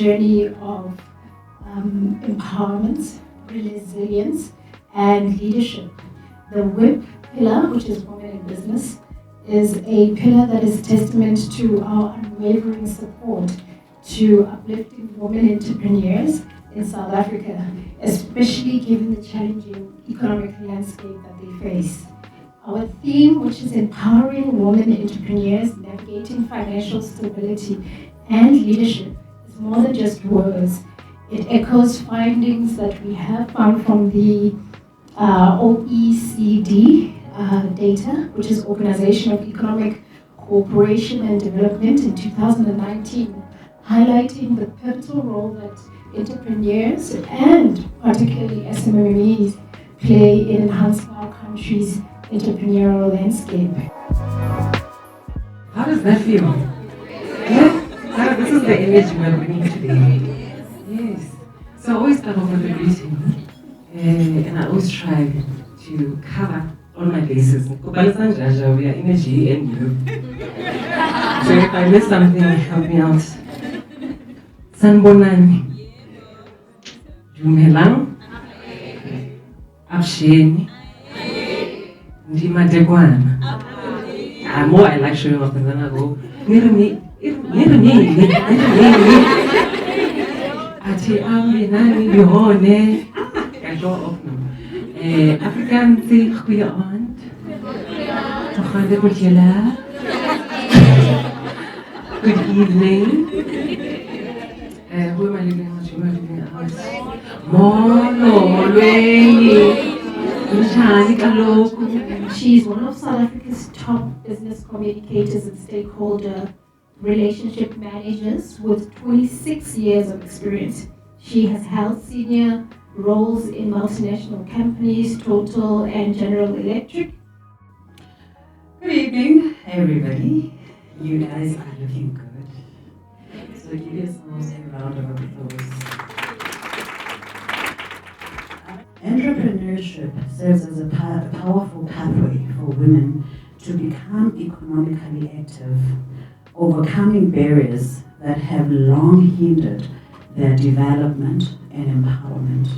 journey of empowerment, resilience, and leadership. The WIB pillar, which is Women in Business, is a pillar that is testament to our unwavering support to uplifting women entrepreneurs in South Africa, especially given the challenging economic landscape that they face. Our theme, which is empowering women entrepreneurs navigating financial stability and leadership, is more than just words. It echoes findings that we have found from the OECD data, which is Organization of Economic Cooperation and Development in 2019, highlighting the pivotal role that entrepreneurs and particularly SMMEs play in enhancing our country's entrepreneurial landscape. How does that feel? Yeah? This is the energy we're bringing today. Yes. So I always start off with a greeting, and I always try to cover all my bases. We are energy and you. So if I miss something, help me out. Sanbonani. Dumelang. Absheni. Ndimadegwana. More I like showing up and then I go, Ati ami nani bihone. I go up now. African say goeie aand. Tochande kutjela. Good evening. Who am I leaving out? Who am I leaving out? Mono, Lweni. She's one of South Africa's top business communicators and stakeholder relationship managers with 26 years of experience. She has held senior roles in multinational companies, Total and General Electric. Good evening, everybody. You guys are looking good. So give yourselves a round of applause. Entrepreneurship serves as a powerful pathway for women to become economically active, overcoming barriers that have long hindered their development and empowerment.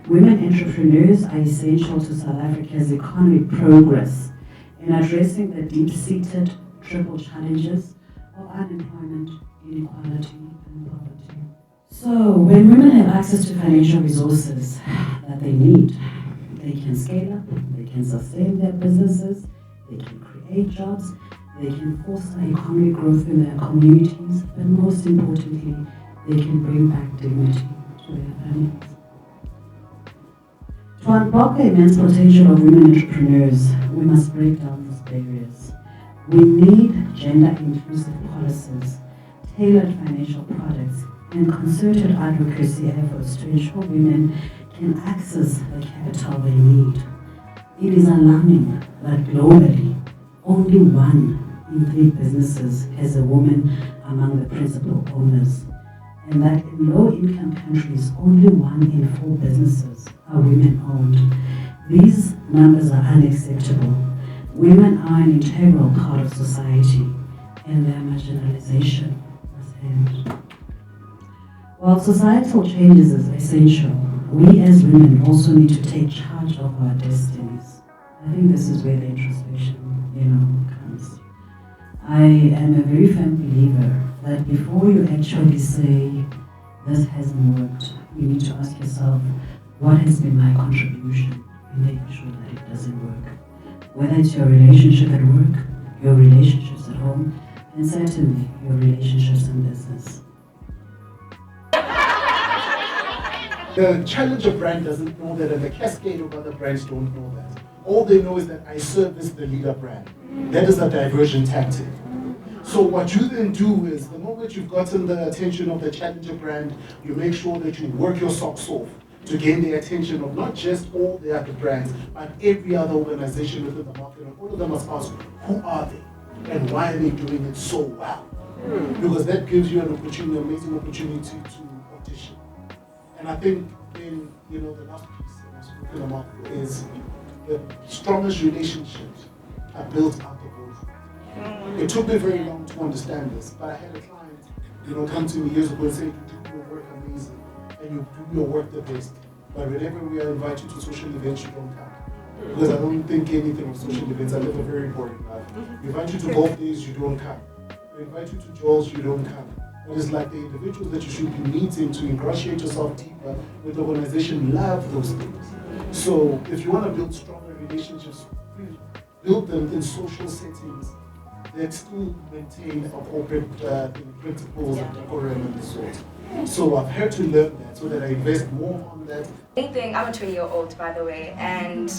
Women entrepreneurs are essential to South Africa's economic progress in addressing the deep-seated triple challenges of unemployment, inequality, and poverty. So, when women have access to financial resources that they need, they can scale up, they can sustain their businesses, they can create jobs, they can foster economic growth in their communities, but most importantly, they can bring back dignity to their families. To unlock the immense potential of women entrepreneurs, we must break down these barriers. We need gender-inclusive policies, tailored financial products, and concerted advocacy efforts to ensure women can access the capital they need. It is alarming that globally, only 1 in 3 businesses has a woman among the principal owners, and that in low-income countries, only 1 in 4 businesses are women-owned. These numbers are unacceptable. Women are an integral part of society, and their marginalization must end. While societal changes is essential, we as women also need to take charge of our destinies. I think this is where the introspection, comes. I am a very firm believer that before you actually say, this hasn't worked, you need to ask yourself, what has been my contribution in making sure that it doesn't work? Whether it's your relationship at work, your relationships at home, and certainly your relationships in business. The challenger brand doesn't know that, and the cascade of other brands don't know that. All they know is that I service the leader brand. That is a diversion tactic. So what you then do is, the moment you've gotten the attention of the challenger brand, you make sure that you work your socks off to gain the attention of not just all the other brands, but every other organization within the market. And all of them must ask, who are they? And why are they doing it so well? Because that gives you an opportunity, an amazing opportunity to audition. And I think in the last piece that I've spoken about is the strongest relationships are built out the boardroom. It took me very long to understand this, but I had a client come to me years ago and say, you do your work amazing, and you do your work the best. But whenever we are invited to social events, you don't come. Because I don't think anything of social events. I live a very boring life. We invite you to golf days, you don't come. We invite you to Joel's, you don't come. But it's like the individuals that you should be meeting to ingratiate yourself deeper with the organization love those things. So if you want to build stronger relationships, please build them in social settings that still maintain appropriate principles and decorum and the sort. So I've had to learn that so that I invest more on that. Main thing, I'm a 20-year-old, by the way, and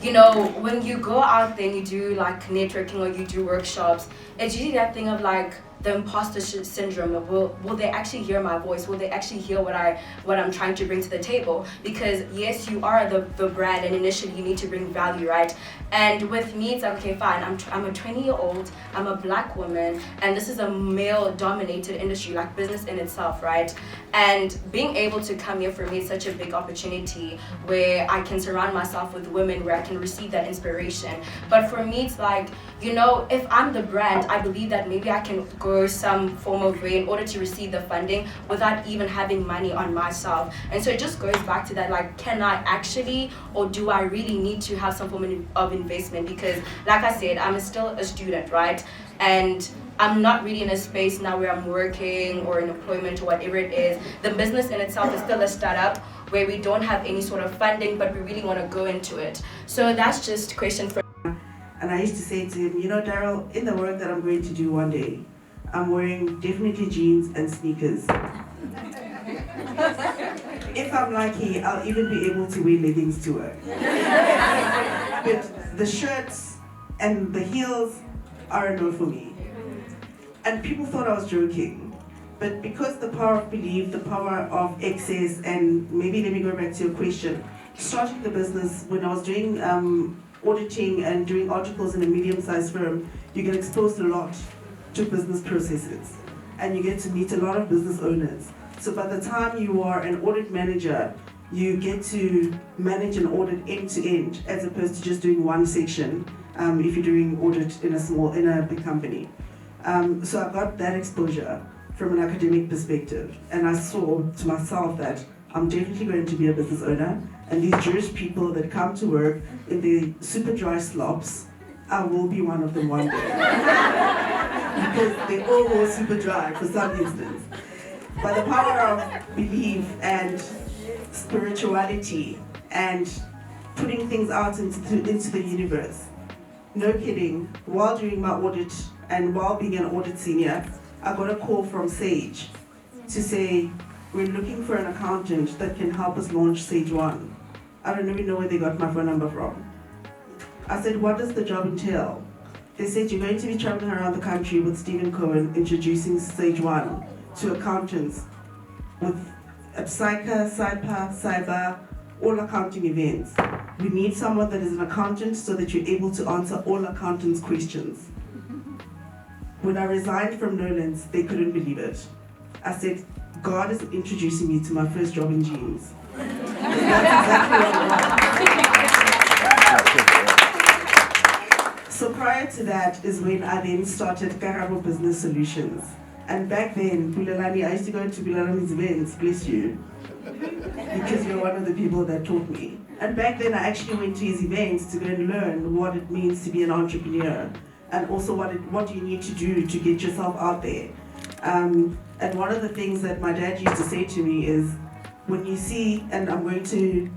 you know, when you go out there and you do like networking or you do workshops, it's usually that thing of like the imposter syndrome of will they actually hear my voice? Will they actually hear what I'm trying to bring to the table? Because yes, you are the brand, and initially you need to bring value, right? And with me, it's like, okay, fine, I'm a 20-year-old, I'm a black woman, and this is a male-dominated industry, like business in itself, right? And being able to come here for me is such a big opportunity where I can surround myself with women, where I can receive that inspiration. But for me, it's like, you know, if I'm the brand, I believe that maybe I can go some form of way in order to receive the funding without even having money on myself. And so it just goes back to that, like, can I actually, or do I really need to have some form of investment? Because like I said, I'm still a student, right? And I'm not really in a space now where I'm working or in employment or whatever it is. The business in itself is still a startup where we don't have any sort of funding, but we really want to go into it. So that's just a question for. And I used to say to him, you know, Daryl, in the work that I'm going to do one day, I'm wearing definitely jeans and sneakers. If I'm lucky, I'll even be able to wear leggings to work. But the shirts and the heels are a no for me. And people thought I was joking. But because the power of belief, the power of excess, and maybe let me go back to your question, starting the business, when I was doing auditing and doing articles in a medium-sized firm, you get exposed a lot to business processes, and you get to meet a lot of business owners. So by the time you are an audit manager, you get to manage an audit end to end, as opposed to just doing one section if you're doing audit in a big company. So I got that exposure from an academic perspective, and I saw to myself that I'm definitely going to be a business owner, and these Jewish people that come to work in the super dry slops, I will be one of them one day. Because they all were super dry for some instance. By the power of belief and spirituality and putting things out into the universe, no kidding, while doing my audit and while being an audit senior, I got a call from Sage to say, we're looking for an accountant that can help us launch Sage 1. I don't even know where they got my phone number from. I said, what does the job entail? They said, you're going to be traveling around the country with Stephen Cohen introducing Sage 1 to accountants with Psycha, SIPA, Cyber, all accounting events. We need someone that is an accountant so that you're able to answer all accountants' questions. When I resigned from Nolan's, they couldn't believe it. I said, God is introducing me to my first job in jeans. That's exactly what it was. So prior to that is when I then started Karabo Business Solutions. And back then, Bulalani, I used to go to Bulalani's events, bless you, because you're one of the people that taught me. And back then, I actually went to his events to go and learn what it means to be an entrepreneur, and also what you need to do to get yourself out there. And one of the things that my dad used to say to me is, when you see, and I'm going to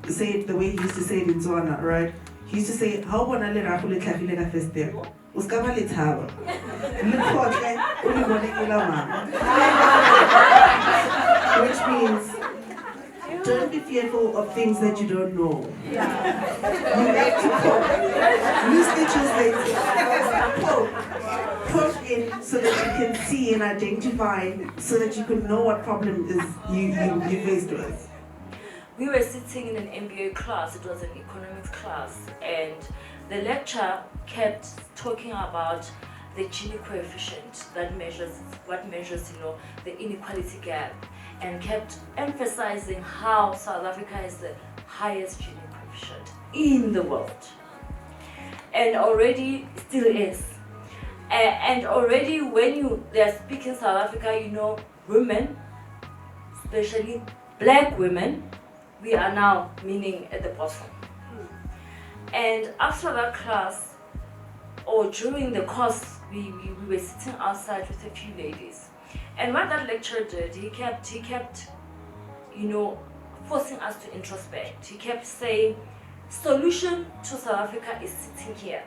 say it the way he used to say it in Zwana, right? He used to say, how bona le rago le tlhafile ka festego? O ska ba le tshaba. Le khotle o le bone ke la mama. Which means, don't be fearful of things that you don't know. You have to poke. Use the translator. Poke in so that you can see and identify, so that you can know what problem is you faced with. We were sitting in an MBA class, it was an economics class, and the lecturer kept talking about the Gini coefficient that measures the inequality gap, and kept emphasizing how South Africa has the highest Gini coefficient in the world, and already still is. And already when they speak in South Africa, you know, women, especially black women, we are now meaning at the bottom. And after that class, or during the course, we were sitting outside with a few ladies. And what that lecturer did, he kept, you know, forcing us to introspect. He kept saying, solution to South Africa is sitting here.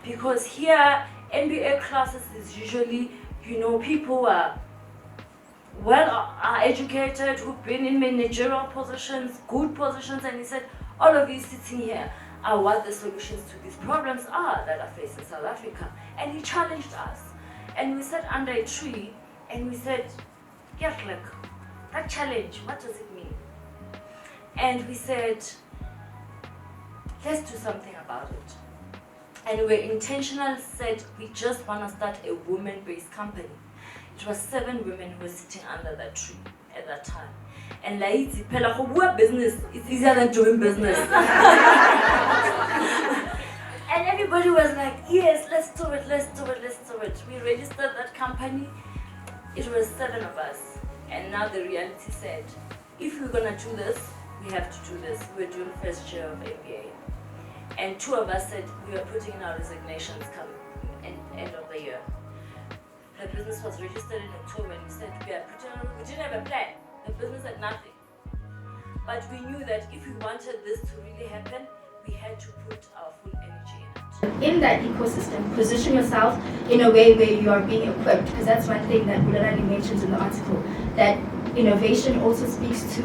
Because here, MBA classes is usually, you know, people who are educated, who've been in managerial positions, good positions, and he said, all of you sitting here are what the solutions to these problems are that are facing South Africa. And he challenged us. And we sat under a tree and we said, yeah, look, that challenge, what does it mean? And we said, let's do something about it. And we intentional said, we just want to start a women-based company. It was 7 women who were sitting under that tree at that time. And Laiti, Pela, business, it's easier than doing business. And everybody was like, yes, let's do it, let's do it, let's do it. We registered that company. It was 7 of us. And now the reality said, if we're gonna do this, we have to do this. We're doing first year of MBA. And 2 of us said we were putting in our resignations come end of the year. The business was registered in October and we said we didn't have a plan. The business had nothing. But we knew that if we wanted this to really happen, we had to put our full energy in it. In that ecosystem, position yourself in a way where you are being equipped, because that's one thing that Bulalani mentions in the article, that innovation also speaks to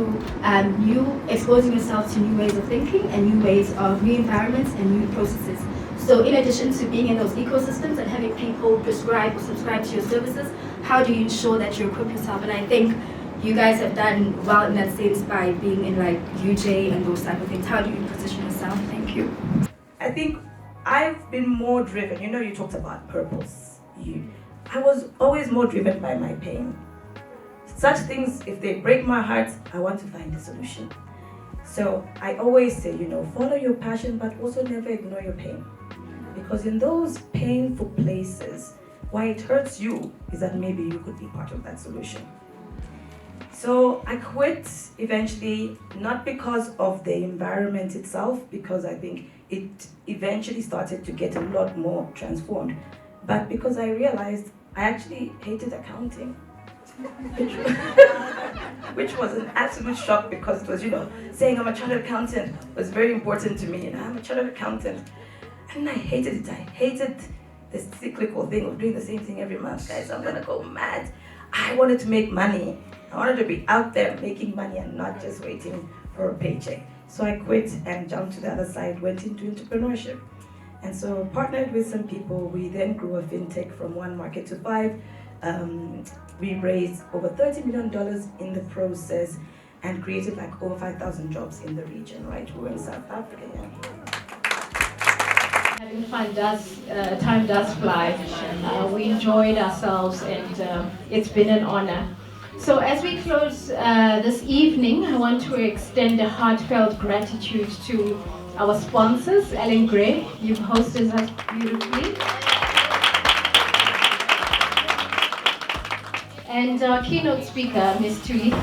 you exposing yourself to new ways of thinking and new ways of new environments and new processes. So in addition to being in those ecosystems and having people prescribe or subscribe to your services, how do you ensure that you equip yourself? And I think you guys have done well in that sense by being in like UJ and those type of things. How do you position yourself? Thank you. I think I've been more driven. You know, you talked about purpose. I was always more driven by my pain. Such things, if they break my heart, I want to find a solution. So I always say, you know, follow your passion, but also never ignore your pain. Because in those painful places, why it hurts you is that maybe you could be part of that solution. So I quit eventually, not because of the environment itself, because I think it eventually started to get a lot more transformed, but because I realized I actually hated accounting. Which was an absolute shock, because it was, you know, saying I'm a chartered accountant was very important to me, and I'm a chartered accountant. And I hated it. I hated the cyclical thing of doing the same thing every month. Guys, I'm gonna go mad. I wanted to make money. I wanted to be out there making money and not just waiting for a paycheck. So I quit and jumped to the other side, went into entrepreneurship. And so partnered with some people. We then grew a fintech from 1 market to 5. We raised over $30 million in the process and created like over 5,000 jobs in the region, right? We were in South Africa, yeah. Having fun time does fly. We enjoyed ourselves and it's been an honor. So as we close this evening, I want to extend a heartfelt gratitude to our sponsors. Ellen Gray, you've hosted us beautifully. And our keynote speaker, Ms. Tuli.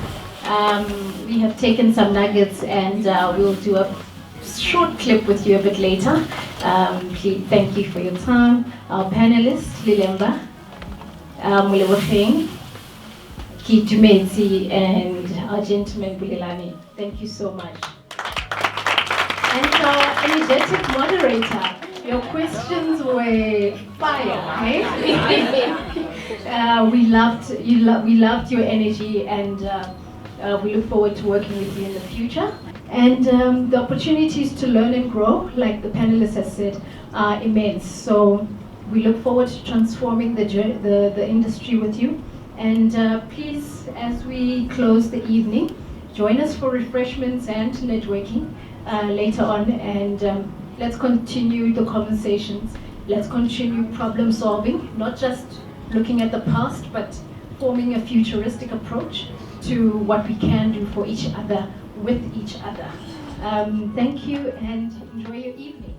We have taken some nuggets and we'll do a short clip with you a bit later. Please, thank you for your time. Our panelists, Lilemba, Mulewacheng, Kitumezi, and our gentleman, Bulelani. Thank you so much. And our energetic moderator, your questions were fire, right? We loved your energy, and we look forward to working with you in the future. And the opportunities to learn and grow, like the panelists have said, are immense. So we look forward to transforming the industry with you. And please, as we close the evening, join us for refreshments and networking later on. And let's continue the conversations. Let's continue problem solving, not just looking at the past, but forming a futuristic approach to what we can do for each other, with each other. Thank you and enjoy your evening.